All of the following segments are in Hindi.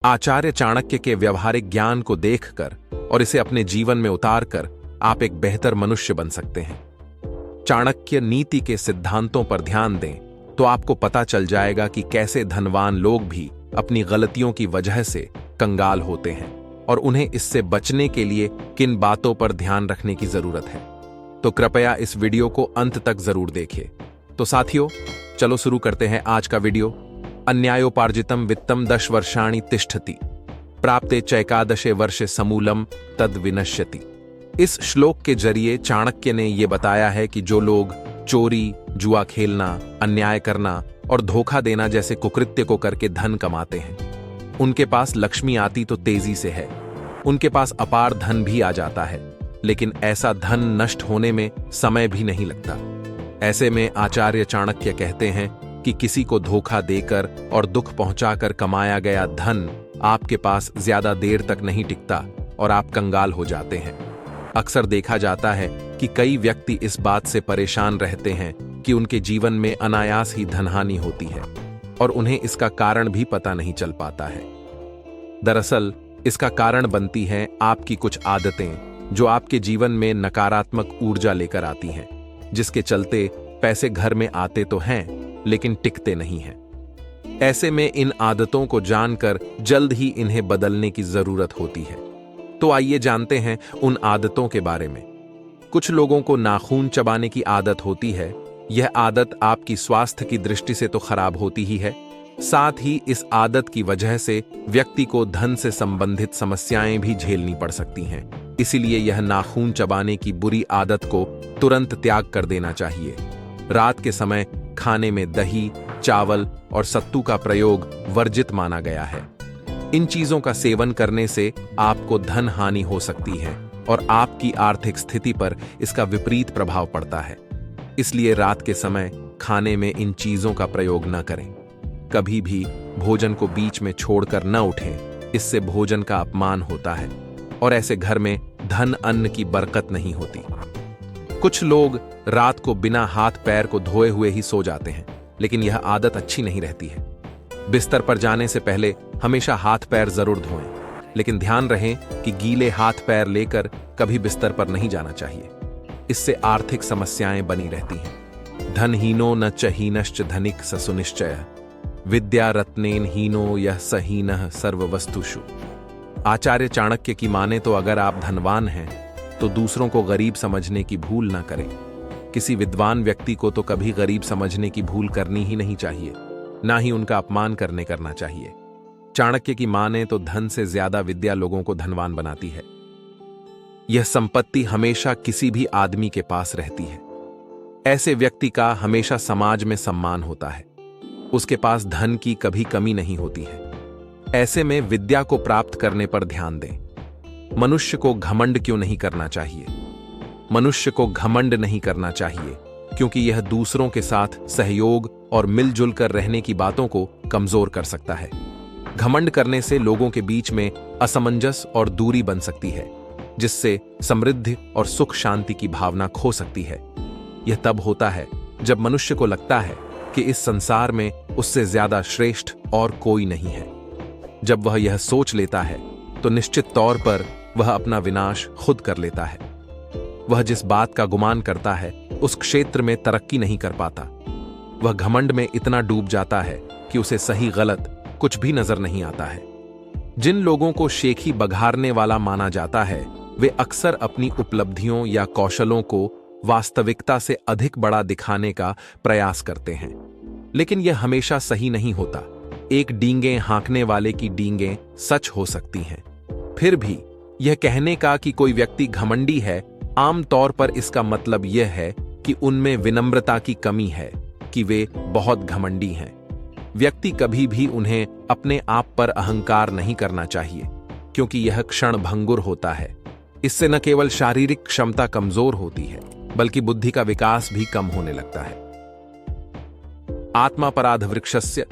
आचार्य चाणक्य के व्यवहारिक ज्ञान को देखकर और इसे अपने जीवन में उतारकर आप एक बेहतर मनुष्य बन सकते हैं। चाणक्य नीति के सिद्धांतों पर ध्यान दें तो आपको पता चल जाएगा कि कैसे धनवान लोग भी अपनी गलतियों की वजह से कंगाल होते हैं और उन्हें इससे बचने के लिए किन बातों पर ध्यान रखने की जरूरत है। तो कृपया इस वीडियो को अंत तक जरूर देखें। तो साथियों, चलो शुरू करते हैं आज का वीडियो। अन्यायोपार्जितम वित्तम 10 वर्षाणि तिष्ठति प्राप्ते चैकादशे वर्षे समूलम तद विनश्यति। इस श्लोक के जरिए चाणक्य ने यह बताया है कि जो लोग चोरी, जुआ खेलना, अन्याय करना और धोखा देना जैसे कुकृत्य को करके धन कमाते हैं, उनके पास लक्ष्मी आती तो तेजी से है, उनके पास अपार धन भी आ जाता है, लेकिन ऐसा धन नष्ट होने में समय भी नहीं लगता। ऐसे में आचार्य चाणक्य कहते हैं कि किसी को धोखा देकर और दुख पहुंचाकर कमाया गया धन आपके पास ज्यादा देर तक नहीं टिकता और आप कंगाल हो जाते हैं। अक्सर देखा जाता है कि कई व्यक्ति इस बात से परेशान रहते हैं कि उनके जीवन में अनायास ही धनहानि होती है और उन्हें इसका कारण भी पता नहीं चल पाता है। दरअसल इसका कारण बनती हैं आपकी कुछ आदतें जो आपके जीवन में नकारात्मक ऊर्जा लेकर आती हैं, जिसके चलते पैसे घर में आते तो हैं लेकिन टिकते नहीं हैं। ऐसे में इन आदतों को जानकर जल्द ही इन्हें बदलने की जरूरत होती है। तो आइए जानते हैं उन आदतों के बारे में। कुछ लोगों को नाखून चबाने की आदत होती है। यह आदत आपकी स्वास्थ्य की दृष्टि से तो खराब होती ही है, साथ ही इस आदत की वजह से व्यक्ति को धन से संबंधित समस्याएं भी झेलनी पड़ सकती हैं। इसीलिए यह नाखून चबाने की बुरी आदत को तुरंत त्याग कर देना चाहिए। रात के समय खाने में दही, चावल और सत्तू का प्रयोग वर्जित माना गया है। इन चीजों का सेवन करने से आपको धन हानि हो सकती है और आपकी आर्थिक स्थिति पर इसका विपरीत प्रभाव पड़ता है। इसलिए रात के समय खाने में इन चीजों का प्रयोग न करें। कभी भी भोजन को बीच में छोड़कर न उठें, इससे भोजन का अपमान होता है और ऐसे घर में धन अन्न की बरकत नहीं होती। कुछ लोग रात को बिना हाथ पैर को धोए हुए ही सो जाते हैं, लेकिन यह आदत अच्छी नहीं रहती है। बिस्तर पर जाने से पहले हमेशा हाथ पैर जरूर धोएं, लेकिन ध्यान रहे कि गीले हाथ पैर लेकर कभी बिस्तर पर नहीं जाना चाहिए। इससे आर्थिक समस्याएं बनी रहती हैं। धनहीनो न च हीनश्च धनिक स सुनिश्चय विद्या रत्नेन हीनो यह सहीनः सर्ववस्तुषु। आचार्य चाणक्य की माने तो अगर आप धनवान हैं तो दूसरों को गरीब समझने की भूल ना करें। किसी विद्वान व्यक्ति को तो कभी गरीब समझने की भूल करनी ही नहीं चाहिए, ना ही उनका अपमान करना चाहिए। चाणक्य की माने तो धन से ज्यादा विद्या लोगों को धनवान बनाती है। यह संपत्ति हमेशा किसी भी आदमी के पास रहती है। ऐसे व्यक्ति का हमेशा समाज में सम्मान होता है। उसके पास धन की कभी कमी नहीं होती है। ऐसे में विद्या को प्राप्त करने पर ध्यान दें। मनुष्य को घमंड क्यों नहीं करना चाहिए? मनुष्य को घमंड नहीं करना चाहिए क्योंकि यह दूसरों के साथ सहयोग और मिलजुल कर रहने की बातों को कमजोर कर सकता है। घमंड करने से लोगों के बीच में असमंजस और दूरी बन सकती है, जिससे समृद्धि और सुख शांति की भावना खो सकती है। यह तब होता है जब मनुष्य को लगता है कि इस संसार में उससे ज्यादा श्रेष्ठ और कोई नहीं है। जब वह यह सोच लेता है तो निश्चित तौर पर वह अपना विनाश खुद कर लेता है। वह जिस बात का गुमान करता है उस क्षेत्र में तरक्की नहीं कर पाता। वह घमंड में इतना डूब जाता है कि उसे सही गलत कुछ भी नजर नहीं आता है। जिन लोगों को शेखी बघारने वाला माना जाता है वे अक्सर अपनी उपलब्धियों या कौशलों को वास्तविकता से अधिक बड़ा दिखाने का प्रयास करते हैं, लेकिन यह हमेशा सही नहीं होता। एक डींगे हाँकने वाले की डींगे सच हो सकती हैं। फिर भी यह कहने का कि कोई व्यक्ति घमंडी है, आम तौर पर इसका मतलब यह है कि उनमें विनम्रता की कमी है, कि वे बहुत घमंडी हैं। व्यक्ति कभी भी उन्हें अपने आप पर अहंकार नहीं करना चाहिए, क्योंकि यह क्षण भंगुर होता है। इससे न केवल शारीरिक क्षमता कमजोर होती है, बल्कि बुद्धि का विकास भी कम होने लगता है। आत्मापराध वृक्षस्य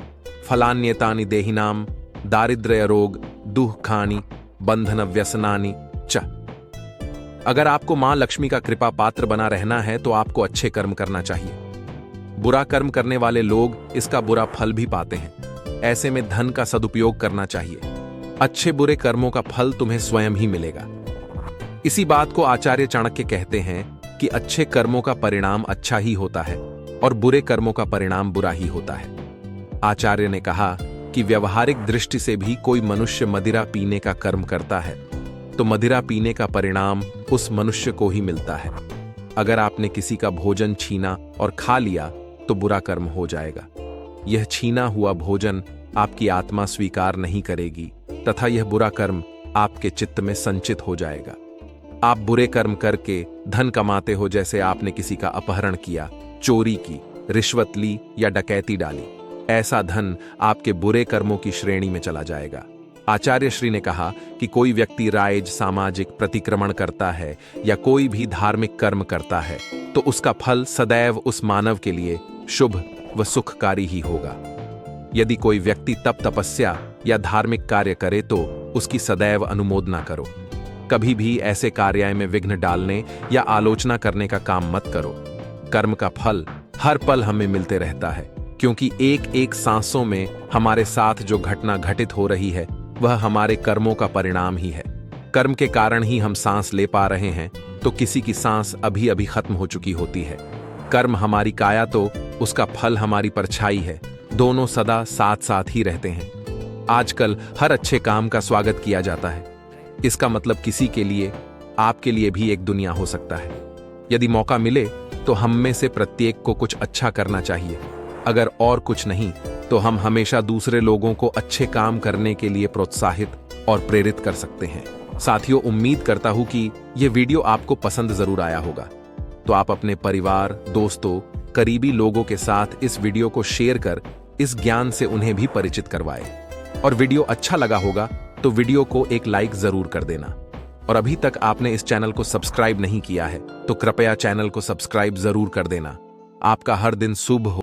फलान्येतानि देहिनाम दारिद्र्य रोग दुःखानि बंधन व्यसनानि च। अगर आपको मां लक्ष्मी का कृपा पात्र बना रहना है तो आपको अच्छे कर्म करना चाहिए। बुरा कर्म करने वाले लोग इसका बुरा फल भी पाते हैं। ऐसे में धन का सदुपयोग करना चाहिए। अच्छे बुरे कर्मों का फल तुम्हें स्वयं ही मिलेगा। इसी बात को आचार्य चाणक्य कहते हैं कि अच्छे कर्मों का परिणाम अच्छा ही होता है और बुरे कर्मों का परिणाम बुरा ही होता है। आचार्य ने कहा कि व्यवहारिक दृष्टि से भी कोई मनुष्य मदिरा पीने का कर्म करता है तो मदिरा पीने का परिणाम उस मनुष्य को ही मिलता है। अगर आपने किसी का भोजन छीना और खा लिया तो बुरा कर्म हो जाएगा। यह छीना हुआ भोजन आपकी आत्मा स्वीकार नहीं करेगी तथा यह बुरा कर्म आपके चित्त में संचित हो जाएगा। आप बुरे कर्म करके धन कमाते हो, जैसे आपने किसी का अपहरण किया, चोरी की, रिश्वत ली या डकैती डाली। ऐसा धन आपके बुरे कर्मों की श्रेणी में चला जाएगा। आचार्य श्री ने कहा कि कोई व्यक्ति राइज सामाजिक प्रतिक्रमण करता है या कोई भी धार्मिक कर्म करता है तो उसका फल सदैव उस मानव के लिए शुभ व सुखकारी ही होगा। यदि कोई व्यक्ति तप तपस्या या धार्मिक कार्य करे तो उसकी सदैव अनुमोदना करो। कभी भी ऐसे कार्य में विघ्न डालने या आलोचना करने का काम मत करो। कर्म का फल हर पल हमें मिलते रहता है, क्योंकि एक एक सांसों में हमारे साथ जो घटना घटित हो रही है वह हमारे कर्मों का परिणाम ही है। कर्म के कारण ही हम सांस ले पा रहे हैं, तो किसी की सांस अभी अभी खत्म हो चुकी होती है। कर्म हमारी काया तो उसका फल हमारी परछाई है, दोनों सदा साथ साथ ही रहते हैं। आजकल हर अच्छे काम का स्वागत किया जाता है। इसका मतलब किसी के लिए, आपके लिए भी एक दुनिया हो सकता है। यदि मौका मिले तो हम में से प्रत्येक को कुछ अच्छा करना चाहिए। अगर और कुछ नहीं तो हम हमेशा दूसरे लोगों को अच्छे काम करने के लिए प्रोत्साहित और प्रेरित कर सकते हैं। साथियों, उम्मीद करता हूं कि यह वीडियो आपको पसंद जरूर आया होगा। तो आप अपने परिवार, दोस्तों, करीबी लोगों के साथ इस वीडियो को शेयर कर इस ज्ञान से उन्हें भी परिचित करवाएं। और वीडियो अच्छा लगा होगा तो वीडियो को एक लाइक जरूर कर देना। और अभी तक आपने इस चैनल को सब्सक्राइब नहीं किया है तो कृपया चैनल को सब्सक्राइब जरूर कर देना। आपका हर दिन शुभ हो।